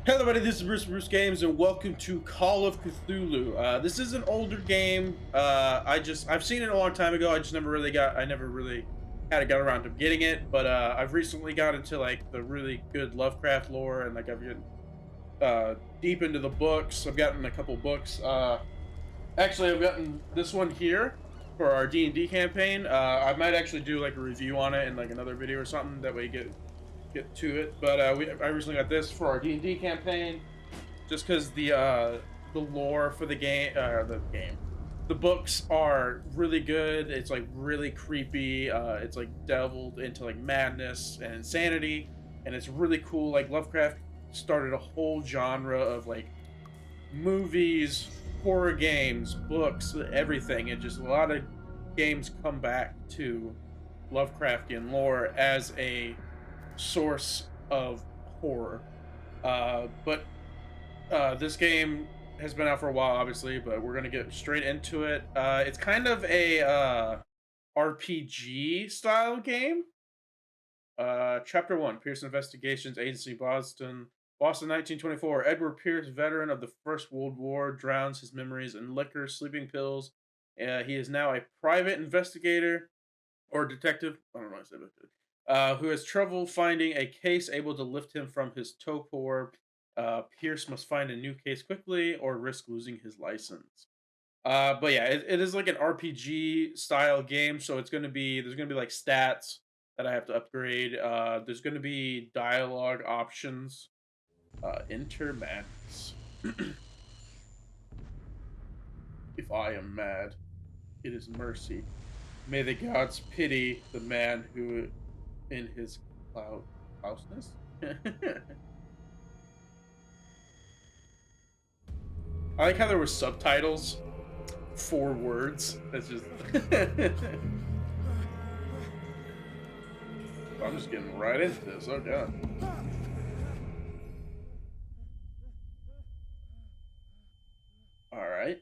Hello everybody, this is BruceGames and welcome to Call of Cthulhu. This is an older game. I've seen it a long time ago. I never really got around to getting it, but I've recently got into like the really good Lovecraft lore, and like I've gotten deep into the books. I've gotten a couple books. Actually, I've gotten this one here for our D&D campaign. I might actually do like a review on it in like another video or something. That way you get to it. But I recently got this for our D&D campaign, just because the lore for the books are really good. It's like really creepy. It's like delved into like madness and insanity, and it's really cool. Like Lovecraft started a whole genre of like movies, horror games, books, everything, and just a lot of games come back to Lovecraftian lore as a source of horror. But this game has been out for a while, obviously, but we're gonna get straight into it. It's kind of a RPG style game. Chapter 1, Pierce Investigations Agency, Boston 1924. Edward Pierce, veteran of the First World War, drowns his memories in liquor, sleeping pills. He is now a private investigator or detective. I don't know how to say who has trouble finding a case able to lift him from his torpor. Pierce must find a new case quickly or risk losing his license. But yeah, it is like an RPG style game, so there's gonna be like stats that I have to upgrade. There's gonna be dialogue options. Enter madness. If I am mad, it is mercy. May the gods pity the man who, in his cloudness. I like how there were subtitles. 4 words. That's just. I'm just getting right into this. Oh god. All right.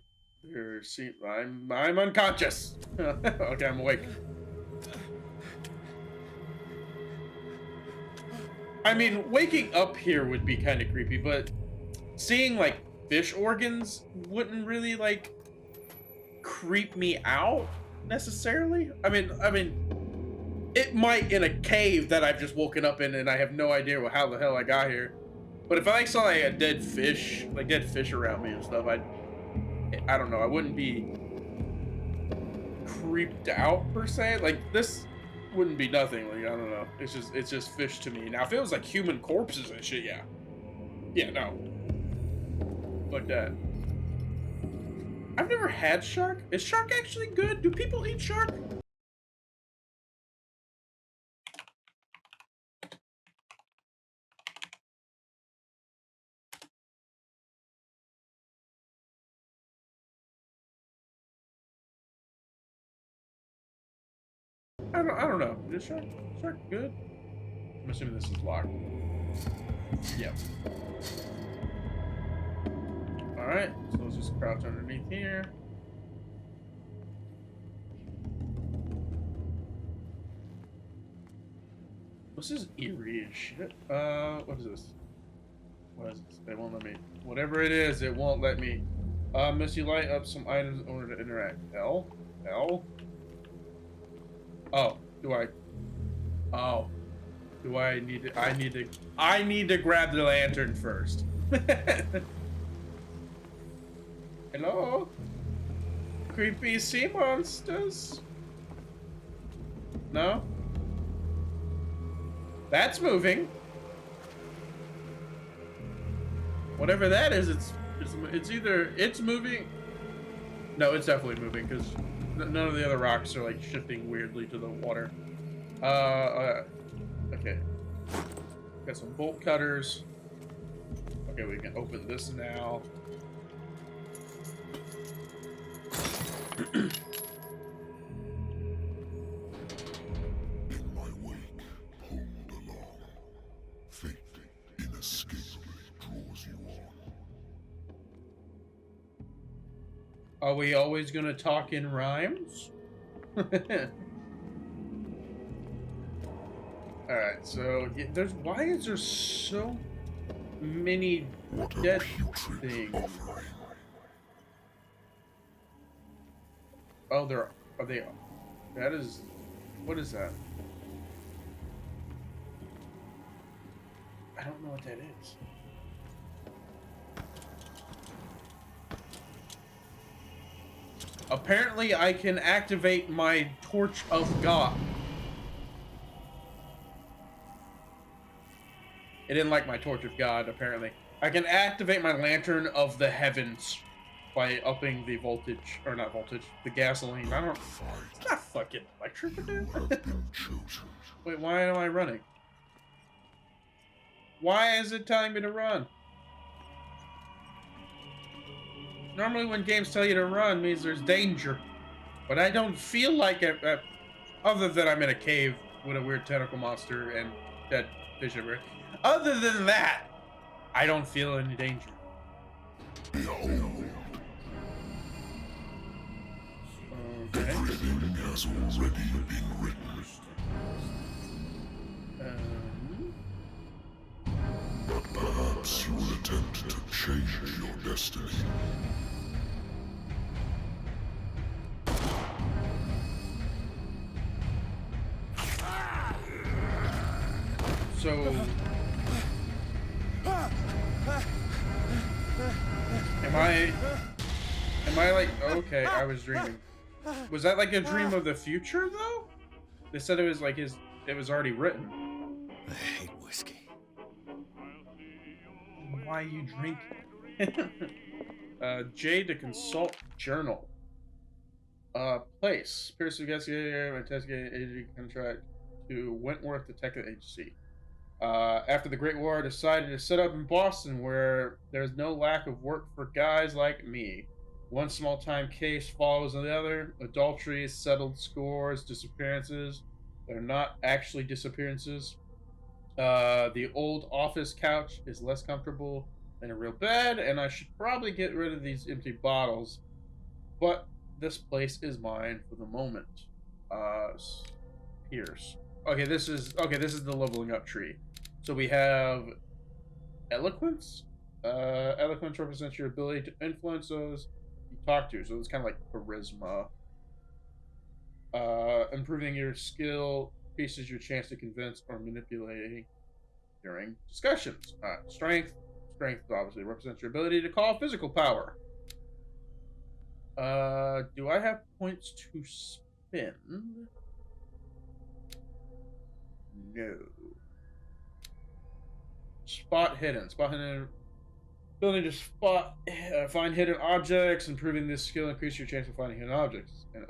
I'm unconscious. Okay, I'm awake. I mean, waking up here would be kind of creepy, but seeing like fish organs wouldn't really like creep me out necessarily. I mean, it might in a cave that I've just woken up in and I have no idea how the hell I got here. But if I saw like a dead fish around me and stuff, I don't know, I wouldn't be creeped out per se. Like this wouldn't be nothing. Like I don't know. It's just fish to me. Now if it was like human corpses and shit, yeah. Yeah, no. Like that. I've never had shark. Is shark actually good? Do people eat shark? I don't know. Is shark good? I'm assuming this is locked. Yep. Alright, so let's just crouch underneath here. This is eerie as shit. What is this? What is this? They won't let me. Whatever it is, it won't let me. Must you light up some items in order to interact? L? L? Oh, do I? Oh. Do I need to? I need to grab the lantern first. Hello? Creepy sea monsters? No? That's moving. Whatever that is, it's either it's moving. No, it's definitely moving because none of the other rocks are like shifting weirdly to the water. Okay. Got some bolt cutters. Okay, we can open this now. In my wake, pulled along. Fate inescapably draws you on. Are we always gonna talk in rhymes? Alright, so why is there so mini What a dead putrid thing. offering. Oh, are they? That is, what is that? I don't know what that is. Apparently, I can activate my Torch of God. It didn't like my Torch of God, apparently. I can activate my Lantern of the Heavens by upping the voltage, or not voltage, the gasoline. I don't. It's not fucking electric, You dude. have been chosen. Wait, why am I running? Why is it telling me to run? Normally, when games tell you to run, means there's danger. But I don't feel like it, other than I'm in a cave with a weird tentacle monster and dead fish everywhere. Other than that, I don't feel any danger. Behold, Okay. everything has already been written. But perhaps you will attempt to change your destiny. So, am I like, okay, I was dreaming. Was that like a dream of the future though? They said it was like it was already written. I hate whiskey. Why you drinking? J to consult journal. Place. Pierce investigator, investigating agency contract to Wentworth Detective Agency. After the Great War, I decided to set up in Boston where there's no lack of work for guys like me. One small time case follows another. Adulteries, settled scores, disappearances. They're not actually disappearances. The old office couch is less comfortable than a real bed, and I should probably get rid of these empty bottles. But this place is mine for the moment. Pierce. This is the leveling up tree. So we have eloquence. Eloquence represents your ability to influence those you talk to. So it's kind of like charisma. Improving your skill increases your chance to convince or manipulating during discussions. Strength. Strength obviously represents your ability to call physical power. Do I have points to spend? No. Spot hidden. Spot hidden. Ability to find hidden objects. Improving this skill increases your chance of finding hidden objects. An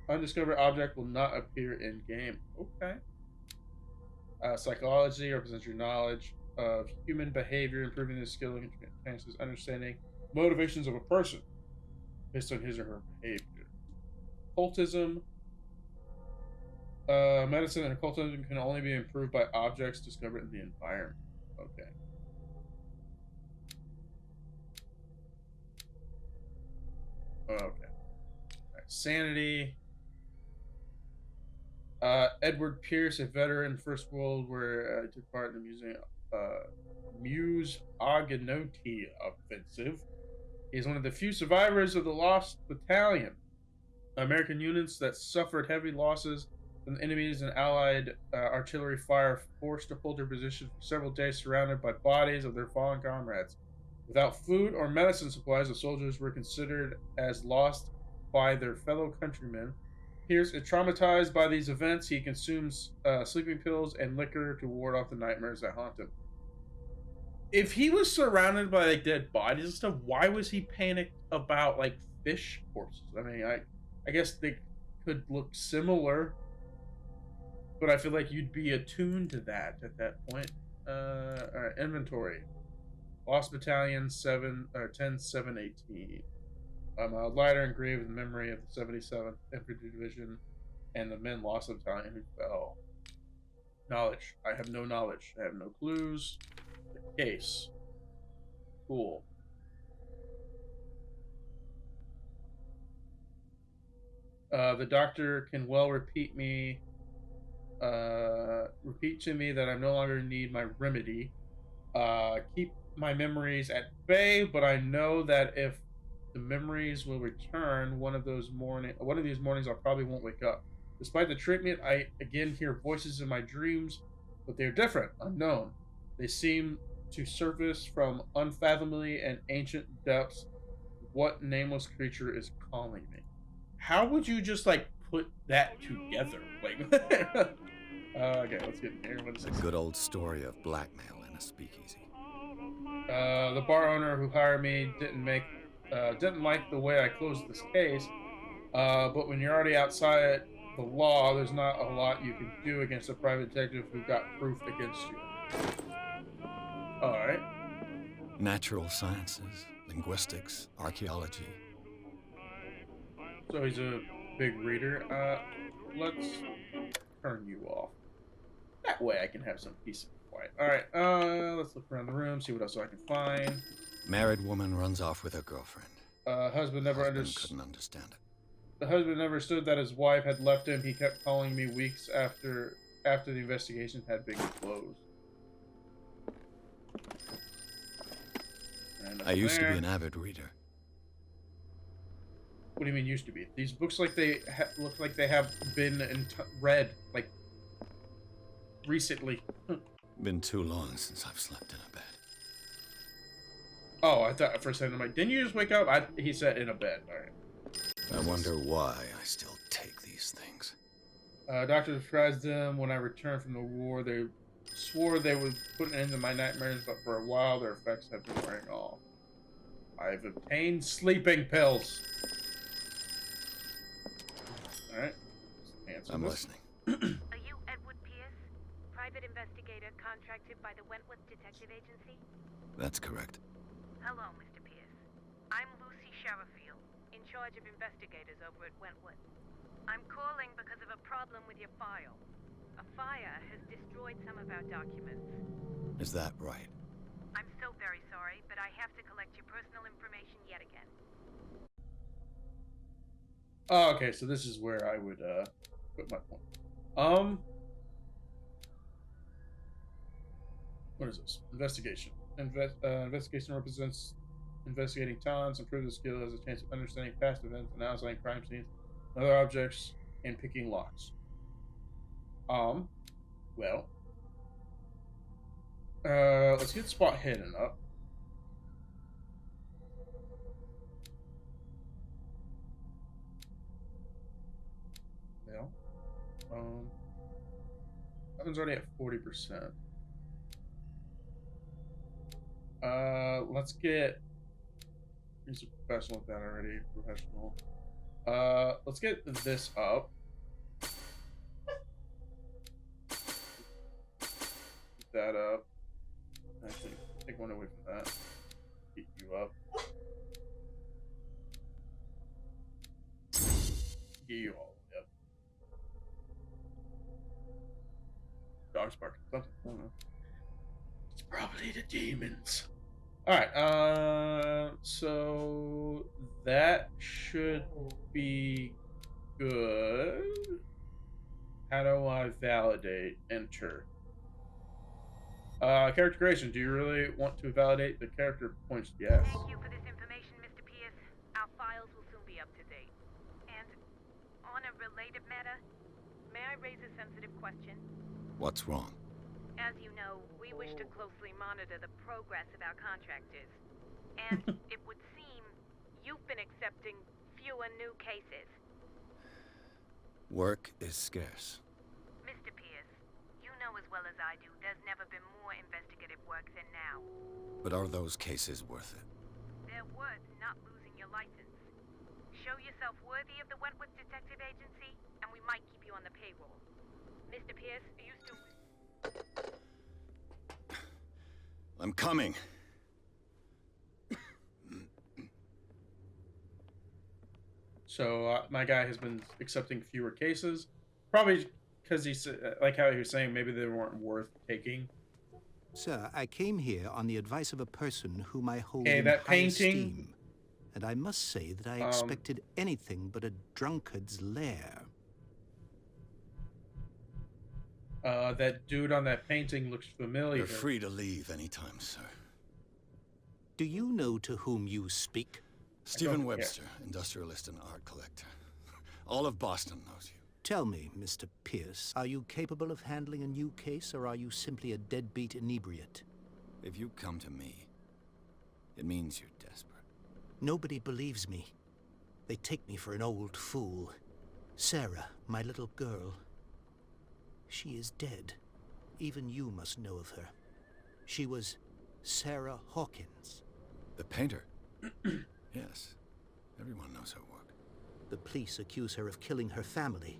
undiscovered object will not appear in game. Okay. Psychology represents your knowledge of human behavior. Improving this skill enhances understanding motivations of a person based on his or her behavior. Occultism. Medicine and occultism can only be improved by objects discovered in the environment. Okay. Okay. Right. Sanity. Edward Pierce, a veteran First World War, took part in the Muse Argonauti offensive. He's one of the few survivors of the Lost Battalion, American units that suffered heavy losses from enemies and Allied artillery fire, forced to hold their position for several days, surrounded by bodies of their fallen comrades. Without food or medicine supplies, the soldiers were considered as lost by their fellow countrymen. Pierce is traumatized by these events. He consumes sleeping pills and liquor to ward off the nightmares that haunt him. If he was surrounded by like dead bodies and stuff, why was he panicked about like fish corpses? I mean, I guess they could look similar, but I feel like you'd be attuned to that at that point. All right, inventory. Lost Battalion 10-7-18. A lighter engraved in memory of the 77th Infantry Division and the men lost the battalion who fell. Knowledge. I have no knowledge. I have no clues. The case. Cool. The doctor can well repeat to me that I no longer need my remedy. keep my memories at bay, but I know that if the memories will return one of these mornings, I probably won't wake up. Despite the treatment, I again hear voices in my dreams, but they're different, unknown. They seem to surface from unfathomably and ancient depths. What nameless creature is calling me? How would you just like put that together? Like, okay, let's get in here. What is A this? good old story of blackmail in a speakeasy. The bar owner who hired me didn't like the way I closed this case. But when you're already outside the law, there's not a lot you can do against a private detective who got proof against you. All right. Natural sciences, linguistics, archaeology. So he's a big reader. Let's turn you off. That way I can have some peace and quiet. All right. Let's look around the room, see what else I can find. Married woman runs off with her girlfriend. Husband Couldn't understand it. The husband never understood that his wife had left him. He kept calling me weeks after the investigation had been closed. I used to be an avid reader. What do you mean used to be? These books look like they have been read like recently. Been too long since I've slept in a bed. Oh, I thought for a second I'm like, didn't you just wake up? He said in a bed. All right. I wonder why I still take these things. Doctor describes them when I returned from the war. They swore they would put an end to my nightmares, but for a while their effects have been wearing off. I've obtained sleeping pills. All right. I'm listening. Are you Edward Pierce, private investigator contracted by the Wentworth Detective Agency? That's correct. Hello, Mr. Pierce. I'm Lucy Sherifield, in charge of investigators over at Wentworth. I'm calling because of a problem with your file. A fire has destroyed some of our documents. Is that right? I'm so very sorry, but I have to collect your personal information yet again. Oh, okay, so this is where I would put my point. What is this? Investigation. Investigation represents investigating talents, improving skill, has a chance of understanding past events, analyzing crime scenes, and other objects, and picking locks. Well, let's get spot hidden up. Well, that one's already at 40%. Let's get. He's a professional with that already. Professional. Let's get this up. Get that up. Actually, take one away from that. Get you up. Get you all the way up. Dog's barking something. I don't know. It's probably the demons. Alright, so that should be good. How do I validate? Enter. Character creation. Do you really want to validate the character points? Yes. Thank you for this information, Mr. Pierce. Our files will soon be up to date. And on a related matter, may I raise a sensitive question? What's wrong? As you know, we wish to closely monitor the progress of our contractors. And it would seem you've been accepting fewer new cases. Work is scarce. Mr. Pierce, you know as well as I do, there's never been more investigative work than now. But are those cases worth it? They're worth not losing your license. Show yourself worthy of the Wentworth Detective Agency, and we might keep you on the payroll. Mr. Pierce, are you still... I'm coming. So my guy has been accepting fewer cases, probably because he's like how he was saying, maybe they weren't worth taking. Sir, I came here on the advice of a person whom I hold Okay, in that high painting. esteem, and I must say that I expected anything but a drunkard's lair. That dude on that painting looks familiar. You're free to leave anytime, sir. Do you know to whom you speak? Stephen care. Webster, industrialist and art collector. All of Boston knows you. Tell me, Mr. Pierce, are you capable of handling a new case, or are you simply a deadbeat inebriate? If you come to me, it means you're desperate. Nobody believes me. They take me for an old fool. Sarah, my little girl, she is dead. Even you must know of her. She was Sarah Hawkins. The painter? Yes. Everyone knows her work. The police accuse her of killing her family.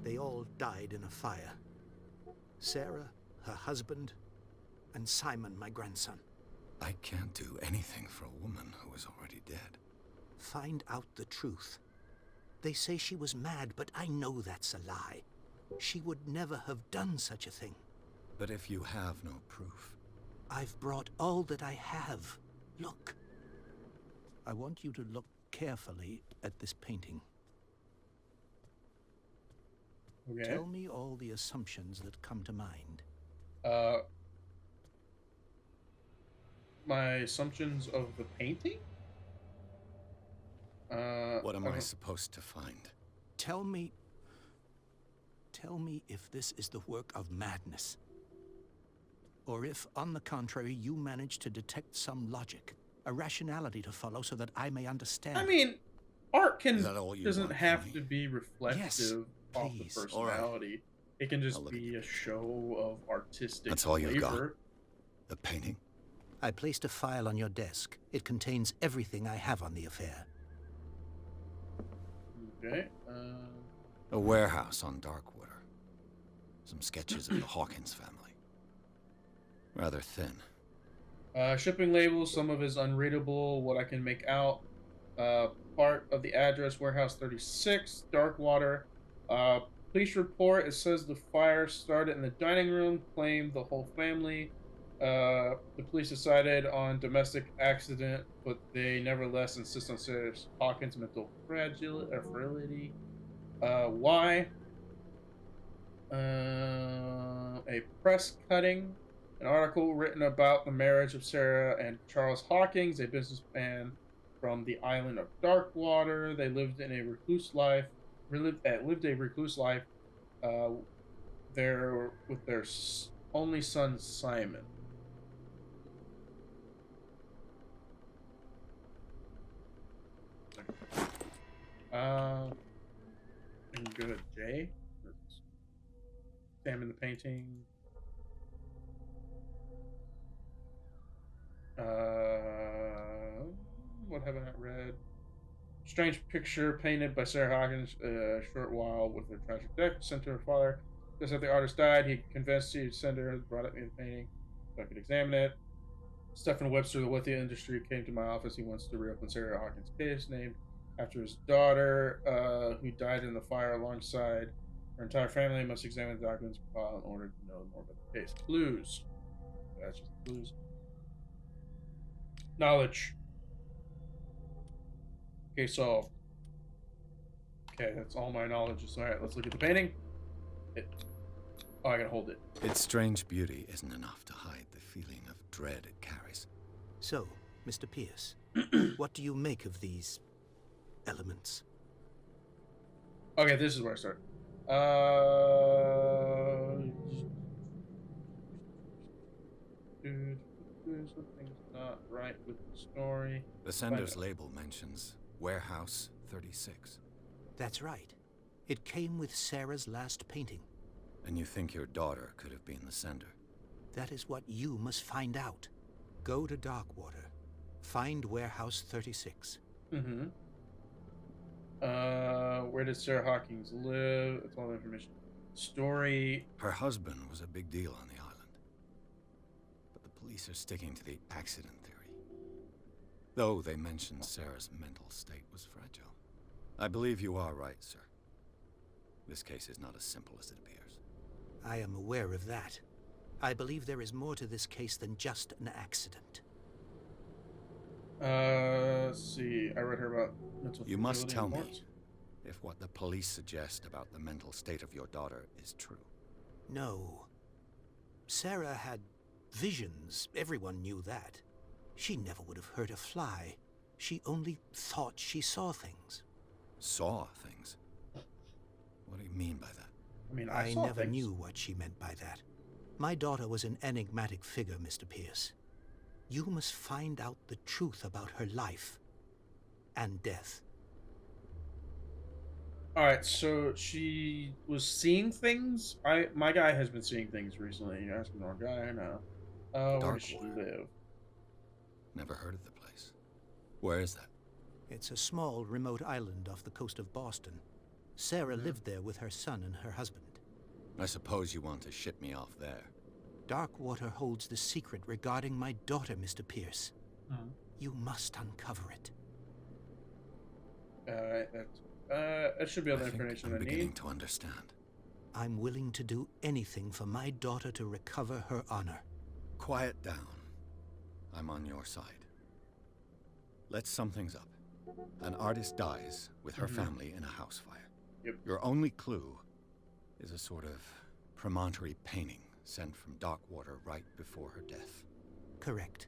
They all died in a fire. Sarah, her husband, and Simon, my grandson. I can't do anything for a woman who is already dead. Find out the truth. They say she was mad, but I know that's a lie. She would never have done such a thing. But if you have no proof... I've brought all that I have. Look. I want you to look carefully at this painting. Okay. Tell me all the assumptions that come to mind. My assumptions of the painting? What am I supposed to find? Tell me if this is the work of madness. Or if, on the contrary, you manage to detect some logic, a rationality to follow so that I may understand. I mean, art Is that all you doesn't want have from to me? be reflective Yes, of the please. personality. It can I'll just look be at a the show of artistic That's all you've got? flavor. The painting? I placed a file on your desk. It contains everything I have on the affair. Okay. A warehouse on Darkwater. Some sketches of the Hawkins family. Rather thin. Shipping labels, some of it is unreadable. What I can make out. Part of the address, Warehouse 36, Darkwater. Police report, it says the fire started in the dining room, claimed the whole family. The police decided on domestic accident, but they nevertheless insist on Sarah Hawkins' mental fragility. Why? A press cutting. An article written about the marriage of Sarah and Charles Hawkins, a businessman from the island of Darkwater. They lived in a recluse life. Lived a recluse life. There with their only son Simon. And go to J. Let's examine the painting. What have I not read? Strange picture painted by Sarah Hawkins a short while with her tragic death. Sent to her father. Just after the artist died, he convinced he would send her, brought me the painting so I could examine it. Stephen Webster, the wealthy industry, came to my office. He wants to reopen Sarah Hawkins' case, named after his daughter, who died in the fire alongside her entire family. Must examine the documents file in order to know more about the case. Clues. That's just clues. Knowledge. Okay, solved. Okay, that's all my knowledge is. Alright, let's look at the painting. Oh, I gotta hold it. Its strange beauty isn't enough to hide the feeling of dread it carries. So, Mr. Pierce, what do you make of these elements? Okay, this is where I start. Something's not right with the story. The sender's label mentions Warehouse 36. That's right. It came with Sarah's last painting. And you think your daughter could have been the sender? That is what you must find out. Go to Darkwater. Find Warehouse 36. Mm-hmm. Where did Sarah Hawkins live? That's all the information. Story. Her husband was a big deal on the island. But the police are sticking to the accident theory. Though they mention Sarah's mental state was fragile. I believe you are right, sir. This case is not as simple as it appears. I am aware of that. I believe there is more to this case than just an accident. Let's see. I read her about mental. You must fragility tell and me warts. if what the police suggest about the mental state of your daughter is true. No. Sarah had visions. Everyone knew that. She never would have hurt a fly. She only thought she saw things. Saw things? What do you mean by that? I mean, I saw never things. knew what she meant by that. My daughter was an enigmatic figure, Mr. Pierce. You must find out the truth about her life and death. All right, so she was seeing things. My guy has been seeing things recently. You're asking the wrong guy. No. Where does she Darkwater. live? Never heard of the place. Where is that? It's a small, remote island off the coast of Boston. Sarah lived there with her son and her husband. I suppose you want to ship me off there. Darkwater holds the secret regarding my daughter, Mr. Pierce. Mhm. You must uncover it. That should be all the I think information I'm I beginning need. to understand. I'm willing to do anything for my daughter to recover her honor. Quiet down. I'm on your side. Let's sum things up. An artist dies with her family in a house fire. Yep. Your only clue is a sort of promontory painting sent from Darkwater right before her death, Correct.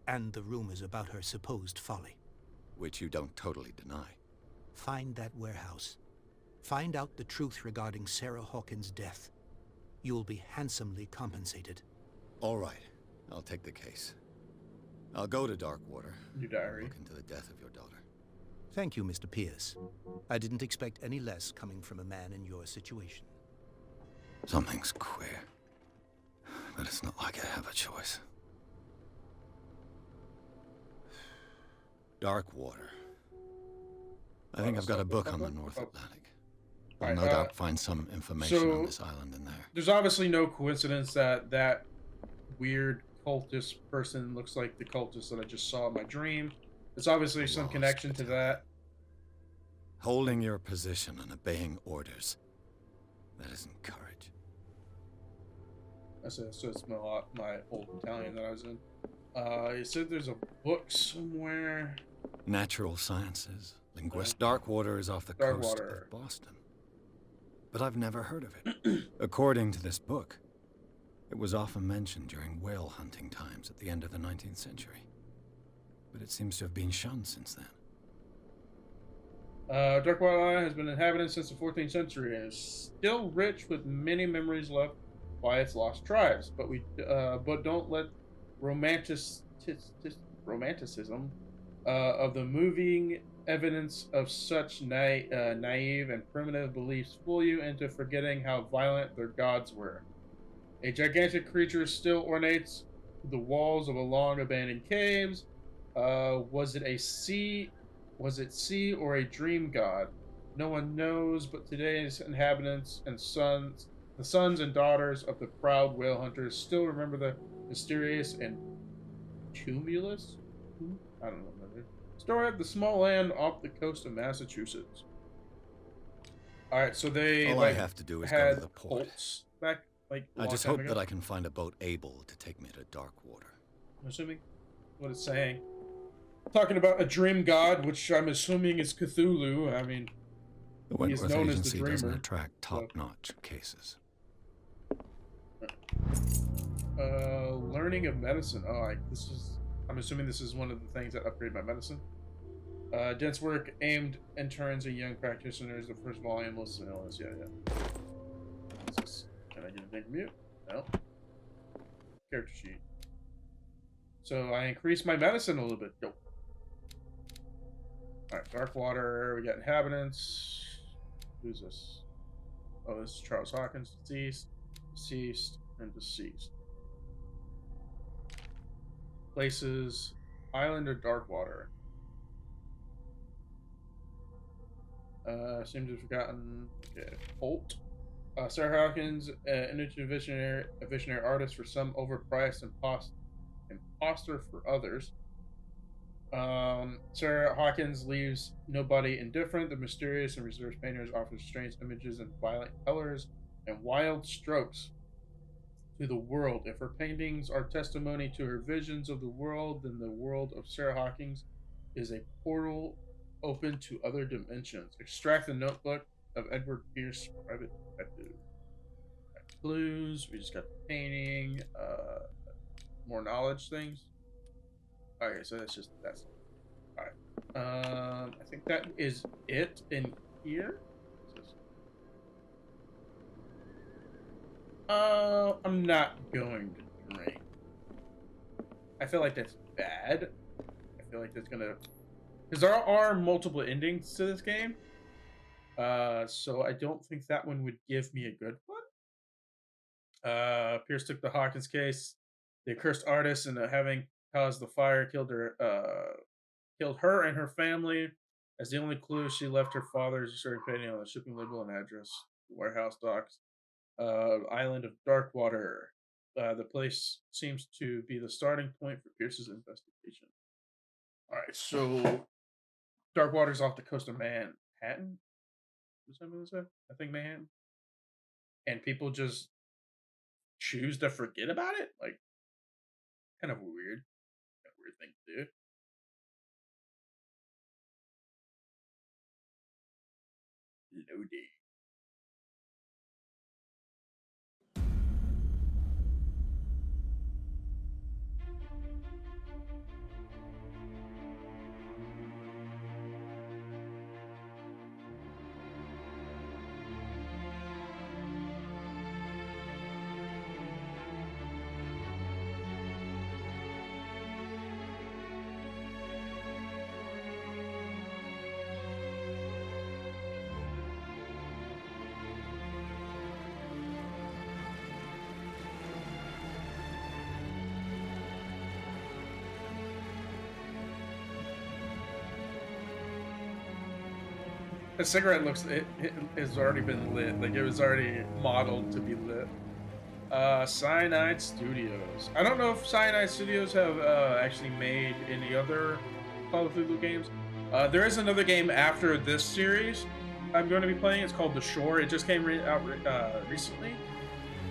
And the rumors about her supposed folly. which you don't totally deny. Find that warehouse. Find out the truth regarding Sarah Hawkins' death. You'll be handsomely compensated. All right, I'll take the case. I'll go to Darkwater. Your diary. Look into the death of your daughter. Thank you, Mr. Pierce. I didn't expect any less coming from a man in your situation. Something's queer. But it's not like I have a choice. Darkwater. I think I've got a book on the North Atlantic. I'll no doubt find some information on this island in there. There's obviously no coincidence that that weird cultist person looks like the cultist that I just saw in my dream. There's obviously some Lost connection to that. Holding your position and obeying orders. That isn't courage. So it's my old battalion that I was in. You said there's a book somewhere. Natural sciences, linguist. Darkwater is off the coast Darkwater. of Boston. But I've never heard of it. According to this book, it was often mentioned during whale hunting times at the end of the 19th century. But it seems to have been shunned since then. Darkwater Island has been inhabited since the 14th century and is still rich with many memories left by its lost tribes. But don't let romanticism of the moving evidence of such naive and primitive beliefs fool you into forgetting how violent their gods were. A gigantic creature still ornates the walls of a long abandoned caves. Was it sea or a dream god? No one knows, but today's inhabitants and the sons and daughters of the proud whale hunters still remember the mysterious and tumulus? I don't know. Story of the small land off the coast of Massachusetts. All right, so they All I have to do is go to the port. Bolts back like a I long just time hope ago. that I can find a boat able to take me to Darkwater. I'm assuming what it's saying. Talking about a dream god, which I'm assuming is Cthulhu. I mean, The He is Wentworth known as the Agency doesn't Dreamer, attract top-notch cases. learning of medicine. I'm assuming this is one of the things that upgrade my medicine. Dense work aimed interns and young practitioners. The first volume lists an illness. Yeah. What's this? Can I get a thing from you? No. Character sheet. So I increased my medicine a little bit. Go. Alright, Darkwater. We got inhabitants. Who's this? Oh, this is Charles Hawkins. Deceased, and deceased. Places. Island or Darkwater. Seems to have forgotten. Okay. Holt. Sarah Hawkins, an visionary artist for some, overpriced imposter for others. Sarah Hawkins leaves nobody indifferent. The mysterious and reserved painters offers strange images and violent colors and wild strokes to the world. If her paintings are testimony to her visions of the world, then the world of Sarah Hawkins is a portal open to other dimensions. Extract the notebook of Edward Pierce, private detective. clues. We just got the painting. More knowledge things. Okay, so that's all right. I think that is it in here. I'm not going to drink. I feel like that's bad. I feel like that's gonna, because there are multiple endings to this game. So I don't think that one would give me a good one. Pierce took the Hawkins case. The accursed artist and having caused the fire killed her and her family. As the only clue, she left her father's certain painting on the shipping label and address. Warehouse docks. Island of Darkwater. The place seems to be the starting point for Pierce's investigation. All right, so Darkwater's off the coast of Manhattan. What's that say? I think Manhattan. And people just choose to forget about it? Like, kind of weird. Kind of weird thing to do. Loading. The cigarette looks, it has already been lit. Like, it was already modeled to be lit. Cyanide Studios. I don't know if Cyanide Studios have actually made any other Call of Cthulhu games. There is another game after this series I'm going to be playing. It's called The Shore. It just came out recently.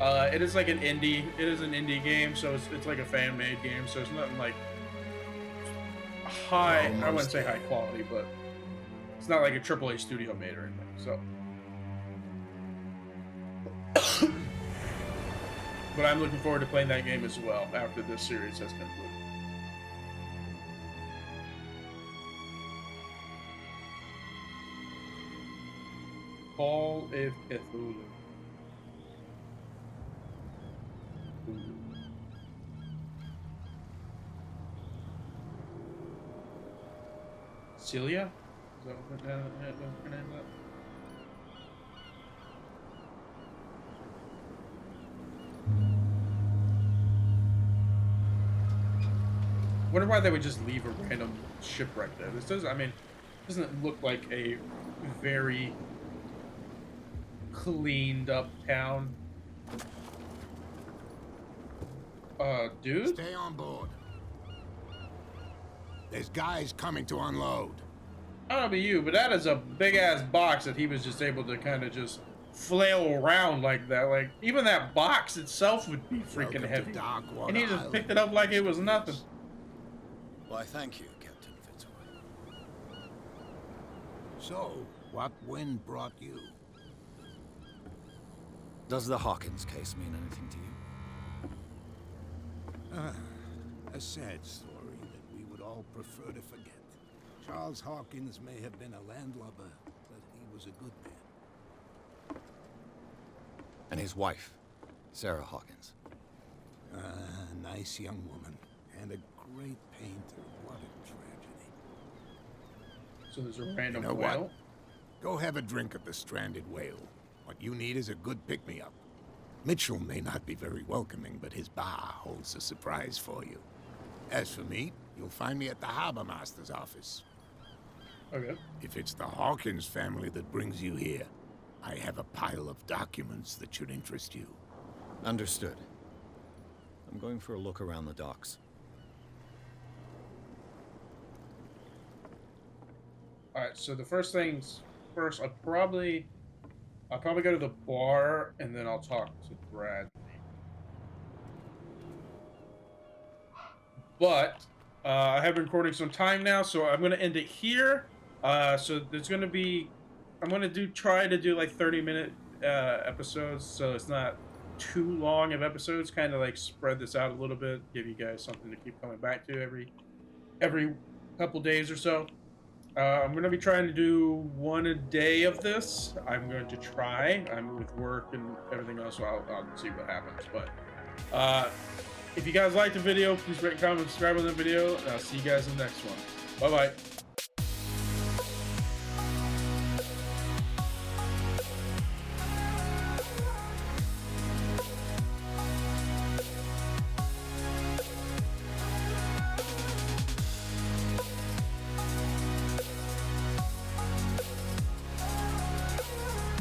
It is like an indie. It is an indie game, so it's like a fan-made game. So it's nothing like high. I wouldn't say high quality, but it's not like a AAA studio made or anything. So, but I'm looking forward to playing that game as well after this series has concluded. Call of Cthulhu. Celia? Is that what her name is? Wonder why they would just leave a random shipwreck there. This doesn't, I mean, doesn't look like a very cleaned up town. Dude? Stay on board. There's guys coming to unload. I don't know about you, but that is a big ass box that he was just able to kind of just flail around like that. Like, even that box itself would be freaking heavy. And he just picked it up like it was nothing. Why, thank you, Captain Fitzroy. So, what wind brought you? Does the Hawkins case mean anything to you? A sad story that we would all prefer to forget. Charles Hawkins may have been a landlubber, but he was a good man. And his wife, Sarah Hawkins. Nice young woman, and a great painter. What a tragedy. So there's a random You know whale? what? Go have a drink at the Stranded Whale. What you need is a good pick-me-up. Mitchell may not be very welcoming, but his bar holds a surprise for you. As for me, you'll find me at the Harbor Master's office. Okay. If it's the Hawkins family that brings you here, I have a pile of documents that should interest you. Understood. I'm going for a look around the docks. Alright, so the first things first, I'll probably go to the bar and then I'll talk to Bradley. But I have been recording some time now, so I'm gonna end it here. So there's gonna be, I'm gonna try to do like 30-minute episodes, so it's not too long of episodes, kind of like spread this out a little bit, give you guys something to keep coming back to every couple days or so. I'm going to be trying to do one a day of this. I'm going to try. I'm with work and everything else, so I'll see what happens. But if you guys liked the video, please rate, comment, subscribe on the video, and I'll see you guys in the next one. Bye-bye.